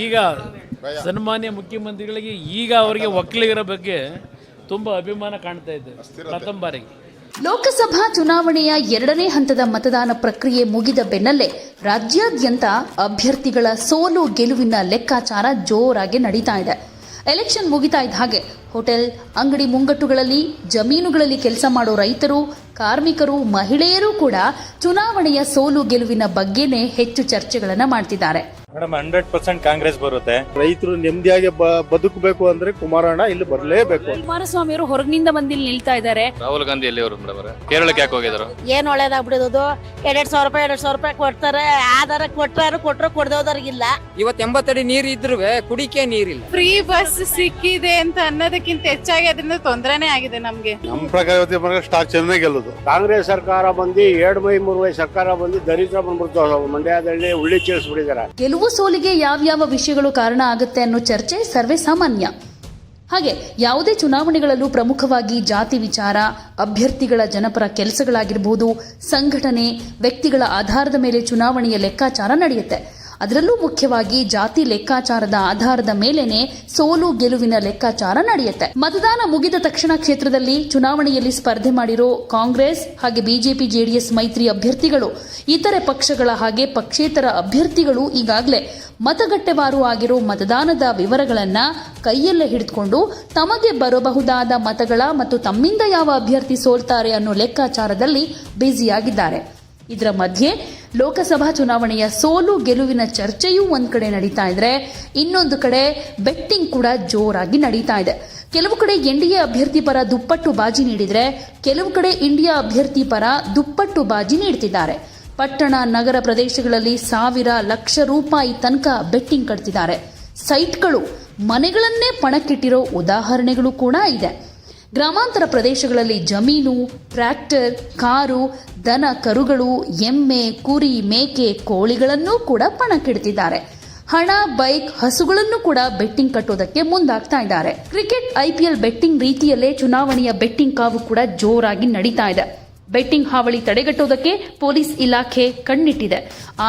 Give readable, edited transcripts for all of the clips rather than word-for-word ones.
ಈಗ ಸನ್ಮಾನ್ಯ ಮುಖ್ಯಮಂತ್ರಿಗಳಿಗೆ ಈಗ ಅವರಿಗೆ ಒಕ್ಕಲಿಗರ ಬಗ್ಗೆ ತುಂಬ ಅಭಿಮಾನ ಕಾಣ್ತಾ ಇದೆ. ಪ್ರಥಮ ಬಾರಿಗೆ ಲೋಕಸಭಾ ಚುನಾವಣೆಯ 2ನೇ ಹಂತದ ಮತದಾನ ಪ್ರಕ್ರಿಯೆ ಮುಗಿದ ಬೆನ್ನಲ್ಲೇ ರಾಜ್ಯಾದ್ಯಂತ ಅಭ್ಯರ್ಥಿಗಳ ಸೋಲು ಗೆಲುವಿನ ಲೆಕ್ಕಾಚಾರ ಜೋರಾಗಿ ನಡೀತಾ ಇದೆ. ಎಲೆಕ್ಷನ್ ಮುಗಿತಾ ಇದ್ದ ಹಾಗೆ ಹೋಟೆಲ್, ಅಂಗಡಿ ಮುಂಗಟ್ಟುಗಳಲ್ಲಿ, ಜಮೀನುಗಳಲ್ಲಿ ಕೆಲಸ ಮಾಡೋ ರೈತರು, ಕಾರ್ಮಿಕರು, ಮಹಿಳೆಯರು ಕೂಡ ಚುನಾವಣೆಯ ಸೋಲು ಗೆಲುವಿನ ಬಗ್ಗೆನೇ ಹೆಚ್ಚು ಚರ್ಚೆಗಳನ್ನ ಮಾಡ್ತಿದ್ದಾರೆ. ಮೇಡಮ್ 100% ಕಾಂಗ್ರೆಸ್ ಬರುತ್ತೆ. ರೈತರು ನೆಮ್ಮದಿಯಾಗಿ ಬದುಕಬೇಕು ಅಂದ್ರೆ ಕುಮಾರಣ್ಣ ಇಲ್ಲಿ ಬರಲೇಬೇಕು. ಕುಮಾರಸ್ವಾಮಿ ಅವರು ಹೊರಗಿನಿಂದ ಬಂದು ಇಲ್ಲಿ ನಿಲ್ತಾ ಇದ್ದಾರೆ. ರಾಹುಲ್ ಗಾಂಧಿ ಎಲ್ಲಿ ಅವರು ಮೇಡಮ್ ಕೇರಳಕ್ಕೆ ಯಾಕೆ ಹೋಗಿದ್ರು? ಏನ್ ಒಳ್ಳೇದಾಗ್ಬಿಡೋದು, 200 ರೂಪಾಯಿ ಕೊಡ್ತಾರೆ. ಆಧಾರ ಕೊಟ್ರು ಕೊಡದವ್ರಿಗಿಲ್ಲ. ಇವತ್ತು 80 ಅಡಿ ನೀರು ಇದ್ರು ಕುಡಿಕೆ ನೀರಿಲ್ಲ. ಫ್ರೀ ಬಸ್ ಸಿಕ್ಕಿದೆ ಅಂತ ಅನ್ನೋದಕ್ಕಿಂತ ಹೆಚ್ಚಾಗಿ ಅದರಿಂದ ತೊಂದರೆನೇ ಆಗಿದೆ ನಮ್ಗೆ. ನಮ್ಮ ಪ್ರಕಾರ ಸ್ಟಾರ್ ಚೆನ್ನಾಗಿ ಗೆಲ್ಲೋದು. ಕಾಂಗ್ರೆಸ್ ಸರ್ಕಾರ ಬಂದು 2 ಮೈ 3 ವೈ ಸರ್ಕಾರ ಬಂದು ದರಿದ್ರ ಬಂದ್ಬಿಡ್ತು. ಮಂಡ್ಯದಲ್ಲಿ ಉಳ್ಳಿ ಚೇರಿಸ್ಬಿಟ್ಟಿದ್ದಾರೆ. ಗೆಲುವು ಸೋಲಿಗೆ ಯಾವ್ಯಾವ ವಿಷಯಗಳು ಕಾರಣ ಆಗುತ್ತೆ ಅನ್ನೋ ಚರ್ಚೆ ಸರ್ವೇ ಸಾಮಾನ್ಯ. ಹಾಗೆ ಯಾವುದೇ ಚುನಾವಣೆಗಳಲ್ಲೂ ಪ್ರಮುಖವಾಗಿ ಜಾತಿ ವಿಚಾರ, ಅಭ್ಯರ್ಥಿಗಳ ಜನಪರ ಕೆಲಸಗಳಾಗಿರಬಹುದು, ಸಂಘಟನೆ, ವ್ಯಕ್ತಿಗಳ ಆಧಾರದ ಮೇಲೆ ಚುನಾವಣೆಯ ಲೆಕ್ಕಾಚಾರ ನಡೆಯುತ್ತೆ. ಅದರಲ್ಲೂ ಮುಖ್ಯವಾಗಿ ಜಾತಿ ಲೆಕ್ಕಾಚಾರದ ಆಧಾರದ ಮೇಲೇನೆ ಸೋಲು ಗೆಲುವಿನ ಲೆಕ್ಕಾಚಾರ ನಡೆಯುತ್ತೆ. ಮತದಾನ ಮುಗಿದ ತಕ್ಷಣ ಕ್ಷೇತ್ರದಲ್ಲಿ ಚುನಾವಣೆಯಲ್ಲಿ ಸ್ಪರ್ಧೆ ಮಾಡಿರೋ ಕಾಂಗ್ರೆಸ್ ಹಾಗೆ ಬಿಜೆಪಿ ಜೆಡಿಎಸ್ ಮೈತ್ರಿ ಅಭ್ಯರ್ಥಿಗಳು, ಇತರೆ ಪಕ್ಷಗಳ ಹಾಗೆ ಪಕ್ಷೇತರ ಅಭ್ಯರ್ಥಿಗಳು ಈಗಾಗಲೇ ಮತಗಟ್ಟೆವಾರು ಆಗಿರೋ ಮತದಾನದ ವಿವರಗಳನ್ನ ಕೈಯಲ್ಲೇ ಹಿಡಿದುಕೊಂಡು ತಮಗೆ ಬರಬಹುದಾದ ಮತಗಳ ಮತ್ತು ತಮ್ಮಿಂದ ಯಾವ ಅಭ್ಯರ್ಥಿ ಸೋಲ್ತಾರೆ ಅನ್ನೋ ಲೆಕ್ಕಾಚಾರದಲ್ಲಿ ಬ್ಯುಸಿಯಾಗಿದ್ದಾರೆ. ಇದರ ಮಧ್ಯೆ ಲೋಕಸಭಾ ಚುನಾವಣೆಯ ಸೋಲು ಗೆಲುವಿನ ಚರ್ಚೆಯೂ ಒಂದ್ ಕಡೆ ನಡೀತಾ ಇದ್ರೆ, ಇನ್ನೊಂದು ಕಡೆ ಬೆಟ್ಟಿಂಗ್ ಕೂಡ ಜೋರಾಗಿ ನಡೀತಾ ಇದೆ. ಕೆಲವು ಕಡೆ ಎನ್ಡಿಎ ಅಭ್ಯರ್ಥಿ ಪರ ದುಪ್ಪಟ್ಟು ಬಾಜಿ ನೀಡಿದ್ರೆ, ಕೆಲವು ಕಡೆ ಇಂಡಿಯಾ ಅಭ್ಯರ್ಥಿ ಪರ ದುಪ್ಪಟ್ಟು ಬಾಜಿ ನೀಡುತ್ತಿದ್ದಾರೆ. ಪಟ್ಟಣ, ನಗರ ಪ್ರದೇಶಗಳಲ್ಲಿ ಸಾವಿರ, ಲಕ್ಷ ರೂಪಾಯಿ ತನಕ ಬೆಟ್ಟಿಂಗ್ ಕಟ್ತಿದ್ದಾರೆ. ಸೈಟ್ಗಳು, ಮನೆಗಳನ್ನೇ ಪಣಕ್ಕಿಟ್ಟಿರೋ ಉದಾಹರಣೆಗಳು ಕೂಡ ಇದೆ. ಗ್ರಾಮಾಂತರ ಪ್ರದೇಶಗಳಲ್ಲಿ ಜಮೀನು, ಟ್ರ್ಯಾಕ್ಟರ್, ಕಾರು, ದನ ಕರುಗಳು, ಎಮ್ಮೆ, ಕುರಿ, ಮೇಕೆ, ಕೋಳಿಗಳನ್ನೂ ಕೂಡ ಪಣಕ್ಕಿಡ್ತಿದ್ದಾರೆ. ಹಣ, ಬೈಕ್, ಹಸುಗಳನ್ನು ಕೂಡ ಬೆಟ್ಟಿಂಗ್ ಕಟ್ಟೋದಕ್ಕೆ ಮುಂದಾಗ್ತಾ ಇದ್ದಾರೆ. ಕ್ರಿಕೆಟ್, IPL ಬೆಟ್ಟಿಂಗ್ ರೀತಿಯಲ್ಲೇ ಚುನಾವಣೆಯ ಬೆಟ್ಟಿಂಗ್ ಕಾವು ಕೂಡ ಜೋರಾಗಿ ನಡೀತಾ ಇದೆ. ಬೆಟ್ಟಿಂಗ್ ಹಾವಳಿ ತಡೆಗಟ್ಟೋದಕ್ಕೆ ಪೊಲೀಸ್ ಇಲಾಖೆ ಕಣ್ಣಿಟ್ಟಿದೆ.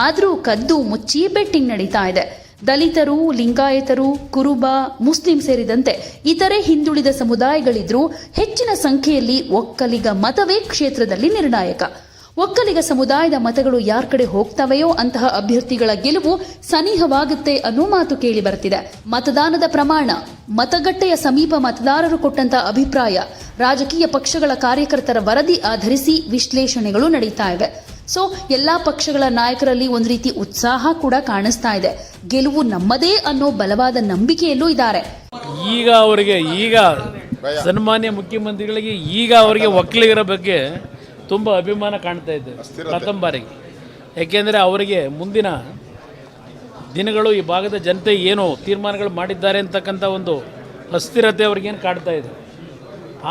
ಆದರೂ ಕದ್ದು ಮುಚ್ಚಿ ಬೆಟ್ಟಿಂಗ್ ನಡೀತಾ ಇದೆ. ದಲಿತರು, ಲಿಂಗಾಯತರು, ಕುರುಬ, ಮುಸ್ಲಿಂ ಸೇರಿದಂತೆ ಇತರೆ ಹಿಂದುಳಿದ ಸಮುದಾಯಗಳಿದ್ರೂ ಹೆಚ್ಚಿನ ಸಂಖ್ಯೆಯಲ್ಲಿ ಒಕ್ಕಲಿಗ ಮತವೇ ಕ್ಷೇತ್ರದಲ್ಲಿ ನಿರ್ಣಾಯಕ. ಒಕ್ಕಲಿಗ ಸಮುದಾಯದ ಮತಗಳು ಯಾರ ಕಡೆ ಹೋಗ್ತವೆಯೋ ಅಂತಹ ಅಭ್ಯರ್ಥಿಗಳ ಗೆಲುವು ಸನಿಹವಾಗುತ್ತೆ ಅನ್ನೋ ಮಾತು ಕೇಳಿ ಬರ್ತಿದೆ. ಮತದಾನದ ಪ್ರಮಾಣ, ಮತಗಟ್ಟೆಯ ಸಮೀಪ ಮತದಾರರು ಕೊಟ್ಟಂತ ಅಭಿಪ್ರಾಯ, ರಾಜಕೀಯ ಪಕ್ಷಗಳ ಕಾರ್ಯಕರ್ತರ ವರದಿ ಆಧರಿಸಿ ವಿಶ್ಲೇಷಣೆಗಳು ನಡೀತಾ ಇವೆ. ಸೊ ಎಲ್ಲಾ ಪಕ್ಷಗಳ ನಾಯಕರಲ್ಲಿ ಒಂದು ರೀತಿ ಉತ್ಸಾಹ ಕೂಡ ಕಾಣಿಸ್ತಾ ಇದೆ. ಗೆಲುವು ನಮ್ಮದೇ ಅನ್ನೋ ಬಲವಾದ ನಂಬಿಕೆಯಲ್ಲೂ ಇದ್ದಾರೆ. ಈಗ ಸನ್ಮಾನ್ಯ ಮುಖ್ಯಮಂತ್ರಿಗಳಿಗೆ ಈಗ ಅವರಿಗೆ ಒಕ್ಕಲಿಗರ ಬಗ್ಗೆ ತುಂಬ ಅಭಿಮಾನ ಕಾಣ್ತಾ ಇದೆ. ಪ್ರಥಮ ಬಾರಿಗೆ. ಯಾಕೆಂದರೆ ಅವರಿಗೆ ಮುಂದಿನ ದಿನಗಳು ಈ ಭಾಗದ ಜನತೆ ಏನು ತೀರ್ಮಾನಗಳು ಮಾಡಿದ್ದಾರೆ ಅಂತಕ್ಕಂಥ ಒಂದು ಅಸ್ಥಿರತೆ ಅವ್ರಿಗೇನು ಕಾಡ್ತಾ ಇದೆ.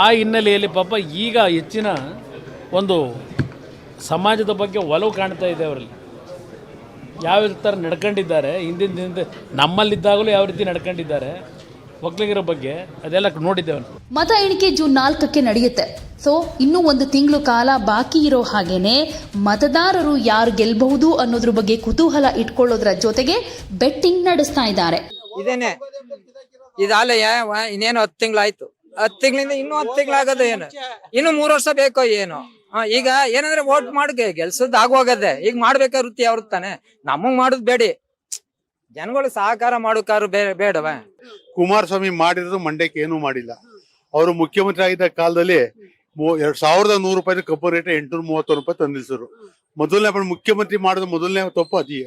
ಆ ಹಿನ್ನೆಲೆಯಲ್ಲಿ ಪಾಪ ಈಗ ಹೆಚ್ಚಿನ ಒಂದು ಸಮಾಜದ ಬಗ್ಗೆ ಒಲವು ಕಾಣ್ತಾ ಇದೆ ಅವರಲ್ಲಿ. ಯಾವ ಥರ ನಡ್ಕೊಂಡಿದ್ದಾರೆ, ಹಿಂದಿನ ನಮ್ಮಲ್ಲಿದ್ದಾಗಲೂ ಯಾವ ರೀತಿ ನಡ್ಕೊಂಡಿದ್ದಾರೆ ಒಕ್ಕಲಿಗರ ಬಗ್ಗೆ ಅದೆಲ್ಲ ನೋಡಿದ್ದೇವೆ. ಮತ ಎಣಿಕೆ ಜೂನ್ 4ಕ್ಕೆ ನಡೆಯುತ್ತೆ. ಸೊ ಇನ್ನೂ 1 ತಿಂಗಳು ಕಾಲ ಬಾಕಿ ಇರೋ ಹಾಗೇನೆ ಮತದಾರರು ಯಾರು ಗೆಲ್ಲಬಹುದು ಅನ್ನೋದ್ರ ಬಗ್ಗೆ ಕುತೂಹಲ ಇಟ್ಕೊಳ್ಳೋದ್ರ ಜೊತೆಗೆ ಬೆಟ್ಟಿಂಗ್ ನಡೆಸ್ತಾ ಇದ್ದಾರೆ. ಇದೇನೆ ಇದಾಲಯ ಇನ್ನೇನು 10 ತಿಂಗಳಾಯ್ತು. 10 ತಿಂಗಳಿಂದ ಇನ್ನೂ 10 ತಿಂಗಳಾಗದು ಏನು, ಇನ್ನು 3 ವರ್ಷ ಬೇಕೋ ಏನೋ. ಈಗ ಏನಂದ್ರೆ ವೋಟ್ ಮಾಡಿ ಗೆಲ್ಸದ್ ಆಗೋಗದೆ. ಈಗ ಮಾಡ್ಬೇಕಾ ವೃತ್ತಿ ಅವ್ರ ತಾನೆ, ನಮಗ್ ಮಾಡುದ್ ಬೇಡಿ, ಜನಗಳು ಸಹಕಾರ ಮಾಡೋಕಾರು ಬೇಡವ. ಕುಮಾರಸ್ವಾಮಿ ಮಾಡಿರೋದು ಮಂಡ್ಯಕ್ಕೆ ಏನೂ ಮಾಡಿಲ್ಲ. ಅವರು ಮುಖ್ಯಮಂತ್ರಿ ಆಗಿದ್ದ ಕಾಲದಲ್ಲಿ 2100 ರೂಪಾಯಿ ಕಬ್ಬು ರೇಟ್ 830 ರೂಪಾಯಿ ತಂದಿಲ್ಸರು. ಮೊದಲನೇ ಮುಖ್ಯಮಂತ್ರಿ ಮಾಡೋದು ಮೊದಲನೇ ತಪ್ಪು ಅದೇ.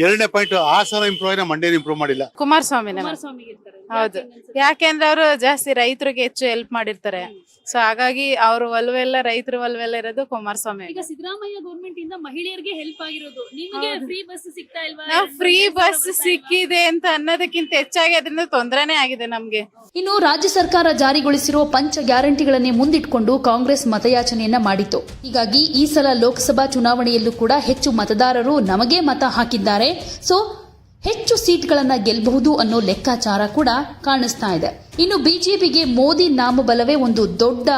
2ನೇ ಪಾಯಿಂಟ್, ಹಾಸನ ಇಂಪ್ರೂವ್ ಆಗಿ ಮಂಡ್ಯ ಇಂಪ್ರೂವ್ ಮಾಡಿಲ್ಲ. ಕುಮಾರಸ್ವಾಮಿ ಹೌದು, ಯಾಕೆಂದ್ರೆ ಅವರು ಜಾಸ್ತಿ ರೈತರಿಗೆ ಹೆಚ್ಚು ಹೆಲ್ಪ್ ಮಾಡಿರ್ತಾರೆ. ಸೊ ಹಾಗಾಗಿ ಅವ್ರ ಒಲವೆಲ್ಲ, ರೈತರ ಒಲವೆಲ್ಲ ಇರೋದು ಕುಮಾರಸ್ವಾಮಿ. ಈಗ ಸಿದ್ದರಾಮಯ್ಯ ಗವರ್ಮೆಂಟ್ ಇಂದ ಮಹಿಳೆಯರಿಗೆ ಹೆಲ್ಪ್ ಆಗಿರೋದು, ನಿಮಗೆ ಫ್ರೀ ಬಸ್ ಸಿಗ್ತಾ ಇಲ್ವಾ? ಫ್ರೀ ಬಸ್ ಸಿಕ್ಕಿದೆ ಅಂತ ಅನ್ನೋದಕ್ಕಿಂತ ಹೆಚ್ಚಾಗಿ ಅದರಿಂದ ತೊಂದರೆನೇ ಆಗಿದೆ ನಮ್ಗೆ. ಇನ್ನು ರಾಜ್ಯ ಸರ್ಕಾರ ಜಾರಿಗೊಳಿಸಿರೋ ಪಂಚ ಗ್ಯಾರಂಟಿಗಳನ್ನೇ ಮುಂದಿಟ್ಕೊಂಡು ಕಾಂಗ್ರೆಸ್ ಮತಯಾಚನೆಯನ್ನ ಮಾಡಿತ್ತು. ಹೀಗಾಗಿ ಈ ಸಲ ಲೋಕಸಭಾ ಚುನಾವಣೆಯಲ್ಲೂ ಕೂಡ ಹೆಚ್ಚು ಮತದಾರರು ನಮಗೆ ಮತ ಹಾಕಿದ್ದಾರೆ. ಸೊ ಹೆಚ್ಚು ಸೀಟ್ಗಳನ್ನ ಗೆಲ್ಲಬಹುದು ಅನ್ನೋ ಲೆಕ್ಕಾಚಾರ ಕೂಡ ಕಾಣಿಸ್ತಾ ಇದೆ. ಇನ್ನು ಬಿಜೆಪಿಗೆ ಮೋದಿ ನಾಮಬಲವೇ ಒಂದು ದೊಡ್ಡ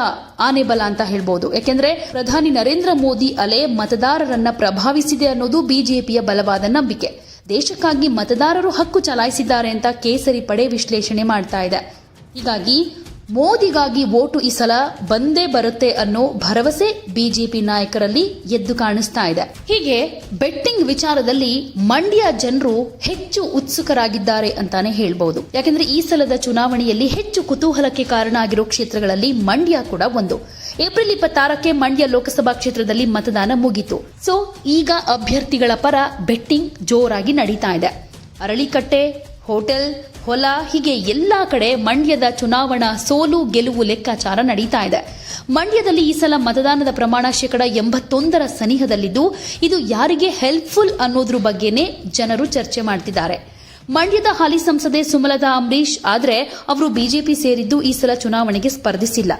ಆನೆಬಲ ಅಂತ ಹೇಳ್ಬಹುದು. ಯಾಕೆಂದ್ರೆ ಪ್ರಧಾನಿ ನರೇಂದ್ರ ಮೋದಿ ಅಲೆ ಮತದಾರರನ್ನ ಪ್ರಭಾವಿಸಿದೆ ಅನ್ನೋದು ಬಿಜೆಪಿಯ ಬಲವಾದ ನಂಬಿಕೆ. ದೇಶಕ್ಕಾಗಿ ಮತದಾರರು ಹಕ್ಕು ಚಲಾಯಿಸಿದ್ದಾರೆ ಅಂತ ಕೇಸರಿ ಪಡೆ ವಿಶ್ಲೇಷಣೆ ಮಾಡ್ತಾ ಇದೆ. ಹೀಗಾಗಿ ಮೋದಿಗಾಗಿ ವೋಟು ಈ ಸಲ ಬಂದೇ ಬರುತ್ತೆ ಅನ್ನೋ ಭರವಸೆ ಬಿಜೆಪಿ ನಾಯಕರಲ್ಲಿ ಎದ್ದು ಕಾಣಿಸ್ತಾ ಇದೆ. ಹೀಗೆ ಬೆಟ್ಟಿಂಗ್ ವಿಚಾರದಲ್ಲಿ ಮಂಡ್ಯ ಜನರು ಹೆಚ್ಚು ಉತ್ಸುಕರಾಗಿದ್ದಾರೆ ಅಂತಾನೆ ಹೇಳ್ಬಹುದು. ಯಾಕೆಂದ್ರೆ ಈ ಸಲದ ಚುನಾವಣೆಯಲ್ಲಿ ಹೆಚ್ಚು ಕುತೂಹಲಕ್ಕೆ ಕಾರಣ ಆಗಿರೋ ಕ್ಷೇತ್ರಗಳಲ್ಲಿ ಮಂಡ್ಯ ಕೂಡ ಒಂದು. ಏಪ್ರಿಲ್ 26ಕ್ಕೆ ಮಂಡ್ಯ ಲೋಕಸಭಾ ಕ್ಷೇತ್ರದಲ್ಲಿ ಮತದಾನ ಮುಗಿತು. ಸೊ ಈಗ ಅಭ್ಯರ್ಥಿಗಳ ಪರ ಬೆಟ್ಟಿಂಗ್ ಜೋರಾಗಿ ನಡೀತಾ ಇದೆ. ಅರಳಿಕಟ್ಟೆ, ಹೋಟೆಲ್, ಹೊಲ ಹೀಗೆ ಎಲ್ಲಾ ಕಡೆ ಮಂಡ್ಯದ ಚುನಾವಣಾ ಸೋಲು ಗೆಲುವು ಲೆಕ್ಕಾಚಾರ ನಡೀತಾ ಇದೆ. ಮಂಡ್ಯದಲ್ಲಿ ಈ ಸಲ ಮತದಾನದ ಪ್ರಮಾಣ 81% ಸನಿಹದಲ್ಲಿದ್ದು ಇದು ಯಾರಿಗೆ ಹೆಲ್ಪ್ಫುಲ್ ಅನ್ನೋದ್ರ ಬಗ್ಗೆನೇ ಜನರು ಚರ್ಚೆ ಮಾಡ್ತಿದ್ದಾರೆ. ಮಂಡ್ಯದ ಹಾಲಿ ಸಂಸದೆ ಸುಮಲತಾ ಅಂಬರೀಶ್ ಆದ್ರೆ ಅವರು ಬಿಜೆಪಿ ಸೇರಿದ್ದು ಈ ಸಲ ಚುನಾವಣೆಗೆ ಸ್ಪರ್ಧಿಸಿಲ್ಲ.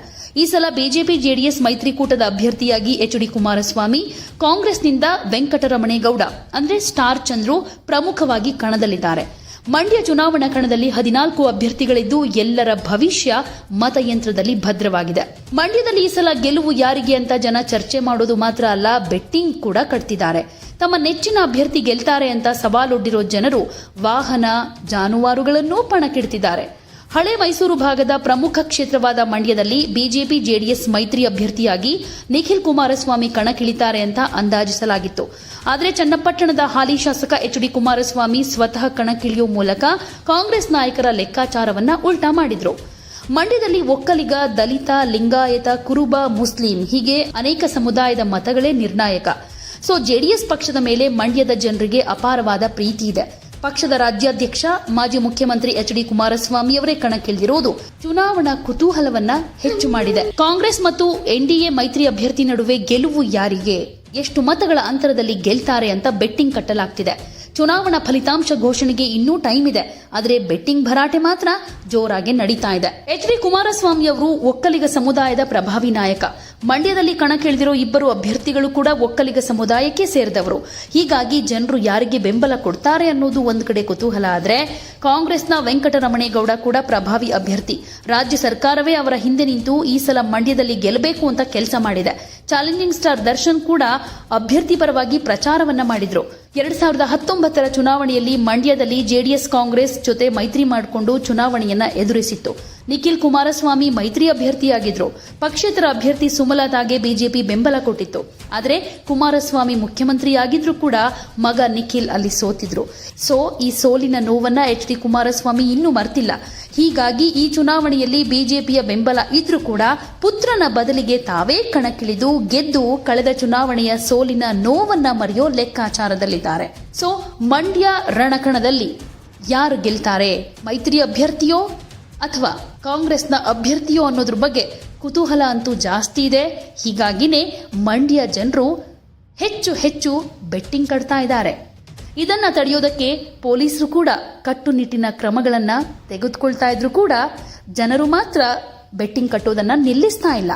ಈ ಸಲ ಬಿಜೆಪಿ ಜೆಡಿಎಸ್ ಮೈತ್ರಿಕೂಟದ ಅಭ್ಯರ್ಥಿಯಾಗಿ ಎಚ್ ಡಿ ಕುಮಾರಸ್ವಾಮಿ, ಕಾಂಗ್ರೆಸ್ನಿಂದ ವೆಂಕಟರಮಣೇಗೌಡ ಅಂದ್ರೆ ಸ್ಟಾರ್ ಚಂದ್ರು ಪ್ರಮುಖವಾಗಿ ಕಣದಲ್ಲಿದ್ದಾರೆ. ಮಂಡ್ಯ ಚುನಾವಣಾ ಕಣದಲ್ಲಿ 14 ಅಭ್ಯರ್ಥಿಗಳಿದ್ದು ಎಲ್ಲರ ಭವಿಷ್ಯ ಮತಯಂತ್ರದಲ್ಲಿ ಭದ್ರವಾಗಿದೆ. ಮಂಡ್ಯದಲ್ಲಿ ಈ ಸಲ ಗೆಲುವು ಯಾರಿಗೆ ಅಂತ ಜನ ಚರ್ಚೆ ಮಾಡೋದು ಮಾತ್ರ ಅಲ್ಲ, ಬೆಟ್ಟಿಂಗ್ ಕೂಡ ಕಟ್ತಿದ್ದಾರೆ. ತಮ್ಮ ನೆಚ್ಚಿನ ಅಭ್ಯರ್ಥಿ ಗೆಲ್ತಾರೆ ಅಂತ ಸವಾಲೊಡ್ಡಿರೋ ಜನರು ವಾಹನ, ಜಾನುವಾರುಗಳನ್ನೂ ಪಣಕ್ಕಿಡ್ತಿದ್ದಾರೆ. ಹಳೆ ಮೈಸೂರು ಭಾಗದ ಪ್ರಮುಖ ಕ್ಷೇತ್ರವಾದ ಮಂಡ್ಯದಲ್ಲಿ ಬಿಜೆಪಿ ಜೆಡಿಎಸ್ ಮೈತ್ರಿ ಅಭ್ಯರ್ಥಿಯಾಗಿ ನಿಖಿಲ್ ಕುಮಾರಸ್ವಾಮಿ ಕಣಕ್ಕಿಳಿತಾರೆ ಅಂತ ಅಂದಾಜಿಸಲಾಗಿತ್ತು. ಆದರೆ ಚನ್ನಪಟ್ಟಣದ ಹಾಲಿ ಶಾಸಕ ಎಚ್ ಡಿ ಕುಮಾರಸ್ವಾಮಿ ಸ್ವತಃ ಕಣಕ್ಕಿಳಿಯುವ ಮೂಲಕ ಕಾಂಗ್ರೆಸ್ ನಾಯಕರ ಲೆಕ್ಕಾಚಾರವನ್ನ ಉಲ್ಟಾ ಮಾಡಿದ್ರು. ಮಂಡ್ಯದಲ್ಲಿ ಒಕ್ಕಲಿಗ, ದಲಿತ, ಲಿಂಗಾಯತ, ಕುರುಬ, ಮುಸ್ಲಿಂ ಹೀಗೆ ಅನೇಕ ಸಮುದಾಯದ ಮತಗಳೇ ನಿರ್ಣಾಯಕ. ಸೊ ಜೆಡಿಎಸ್ ಪಕ್ಷದ ಮೇಲೆ ಮಂಡ್ಯದ ಜನರಿಗೆ ಅಪಾರವಾದ ಪ್ರೀತಿ ಇದೆ. ಪಕ್ಷದ ರಾಜ್ಯಾಧ್ಯಕ್ಷ ಮಾಜಿ ಮುಖ್ಯಮಂತ್ರಿ ಎಚ್ ಡಿ ಕುಮಾರಸ್ವಾಮಿ ಅವರೇ ಕಣಕ್ಕಿಳಿದಿರುವುದು ಚುನಾವಣಾ ಕುತೂಹಲವನ್ನ ಹೆಚ್ಚು ಮಾಡಿದೆ. ಕಾಂಗ್ರೆಸ್ ಮತ್ತು ಎನ್ಡಿಎ ಮೈತ್ರಿ ಅಭ್ಯರ್ಥಿ ನಡುವೆ ಗೆಲುವು ಯಾರಿಗೆ, ಎಷ್ಟು ಮತಗಳ ಅಂತರದಲ್ಲಿ ಗೆಲ್ತಾರೆ ಅಂತ ಬೆಟ್ಟಿಂಗ್ ಕಟ್ಟಲಾಗ್ತಿದೆ. ಚುನಾವಣಾ ಫಲಿತಾಂಶ ಘೋಷಣೆಗೆ ಇನ್ನೂ ಟೈಮ್ ಇದೆ, ಆದರೆ ಬೆಟ್ಟಿಂಗ್ ಭರಾಟೆ ಮಾತ್ರ ಜೋರಾಗಿ ನಡೀತಾ ಇದೆ. ಎಚ್ ಡಿ ಕುಮಾರಸ್ವಾಮಿ ಅವರು ಒಕ್ಕಲಿಗ ಸಮುದಾಯದ ಪ್ರಭಾವಿ ನಾಯಕ. ಮಂಡ್ಯದಲ್ಲಿ ಕಣಕ್ಕಿಳಿದಿರೋ ಇಬ್ಬರು ಅಭ್ಯರ್ಥಿಗಳು ಕೂಡ ಒಕ್ಕಲಿಗ ಸಮುದಾಯಕ್ಕೆ ಸೇರಿದವರು. ಹೀಗಾಗಿ ಜನರು ಯಾರಿಗೆ ಬೆಂಬಲ ಕೊಡ್ತಾರೆ ಅನ್ನೋದು ಒಂದು ಕಡೆ ಕುತೂಹಲ ಆದರೆ, ಕಾಂಗ್ರೆಸ್ನ ವೆಂಕಟರಮಣೇಗೌಡ ಕೂಡ ಪ್ರಭಾವಿ ಅಭ್ಯರ್ಥಿ. ರಾಜ್ಯ ಸರ್ಕಾರವೇ ಅವರ ಹಿಂದೆ ನಿಂತು ಈ ಸಲ ಮಂಡ್ಯದಲ್ಲಿ ಗೆಲ್ಲಬೇಕು ಅಂತ ಕೆಲಸ ಮಾಡಿದೆ. ಚಾಲೆಂಜಿಂಗ್ ಸ್ಟಾರ್ ದರ್ಶನ್ ಕೂಡ ಅಭ್ಯರ್ಥಿ ಪರವಾಗಿ ಪ್ರಚಾರವನ್ನ ಮಾಡಿದ್ರು. 2019ರ ಚುನಾವಣೆಯಲ್ಲಿ ಮಂಡ್ಯದಲ್ಲಿ ಜೆಡಿಎಸ್ ಕಾಂಗ್ರೆಸ್ ಜೊತೆ ಮೈತ್ರಿ ಮಾಡಿಕೊಂಡು ಚುನಾವಣೆಯನ್ನ ಎದುರಿಸಿತ್ತು. ನಿಖಿಲ್ ಕುಮಾರಸ್ವಾಮಿ ಮೈತ್ರಿ ಅಭ್ಯರ್ಥಿಯಾಗಿದ್ರು. ಪಕ್ಷೇತರ ಅಭ್ಯರ್ಥಿ ಸುಮಲತಾಗೆ ಬಿಜೆಪಿ ಬೆಂಬಲ ಕೊಟ್ಟಿತ್ತು. ಆದರೆ ಕುಮಾರಸ್ವಾಮಿ ಮುಖ್ಯಮಂತ್ರಿಯಾಗಿದ್ರು ಕೂಡ ಮಗ ನಿಖಿಲ್ ಅಲ್ಲಿ ಸೋತಿದ್ರು. ಸೊ ಈ ಸೋಲಿನ ನೋವನ್ನ ಎಚ್ ಡಿ ಕುಮಾರಸ್ವಾಮಿ ಇನ್ನೂ ಮರ್ತಿಲ್ಲ. ಹೀಗಾಗಿ ಈ ಚುನಾವಣೆಯಲ್ಲಿ ಬಿಜೆಪಿಯ ಬೆಂಬಲ ಇದ್ರೂ ಕೂಡ ಪುತ್ರನ ಬದಲಿಗೆ ತಾವೇ ಕಣಕ್ಕಿಳಿದು ಗೆದ್ದು ಕಳೆದ ಚುನಾವಣೆಯ ಸೋಲಿನ ನೋವನ್ನ ಮರೆಯೋ ಲೆಕ್ಕಾಚಾರದಲ್ಲಿದ್ದಾರೆ. ಸೊ ಮಂಡ್ಯ ರಣಕಣದಲ್ಲಿ ಯಾರು ಗೆಲ್ತಾರೆ, ಮೈತ್ರಿ ಅಭ್ಯರ್ಥಿಯೋ ಅಥವಾ ಕಾಂಗ್ರೆಸ್ನ ಅಭ್ಯರ್ಥಿಯೋ ಅನ್ನೋದ್ರ ಬಗ್ಗೆ ಕುತೂಹಲ ಅಂತೂ ಜಾಸ್ತಿ ಇದೆ. ಹೀಗಾಗಿನೇ ಮಂಡ್ಯ ಜನರು ಹೆಚ್ಚು ಹೆಚ್ಚು ಬೆಟ್ಟಿಂಗ್ ಕಟ್ತಾ ಇದ್ದಾರೆ. ಇದನ್ನ ತಡೆಯೋದಕ್ಕೆ ಪೊಲೀಸರು ಕೂಡ ಕಟ್ಟುನಿಟ್ಟಿನ ಕ್ರಮಗಳನ್ನ ತೆಗೆದುಕೊಳ್ತಾ ಇದ್ರು ಕೂಡ ಜನರು ಮಾತ್ರ ಬೆಟ್ಟಿಂಗ್ ಕಟ್ಟೋದನ್ನ ನಿಲ್ಲಿಸ್ತಾ ಇಲ್ಲ.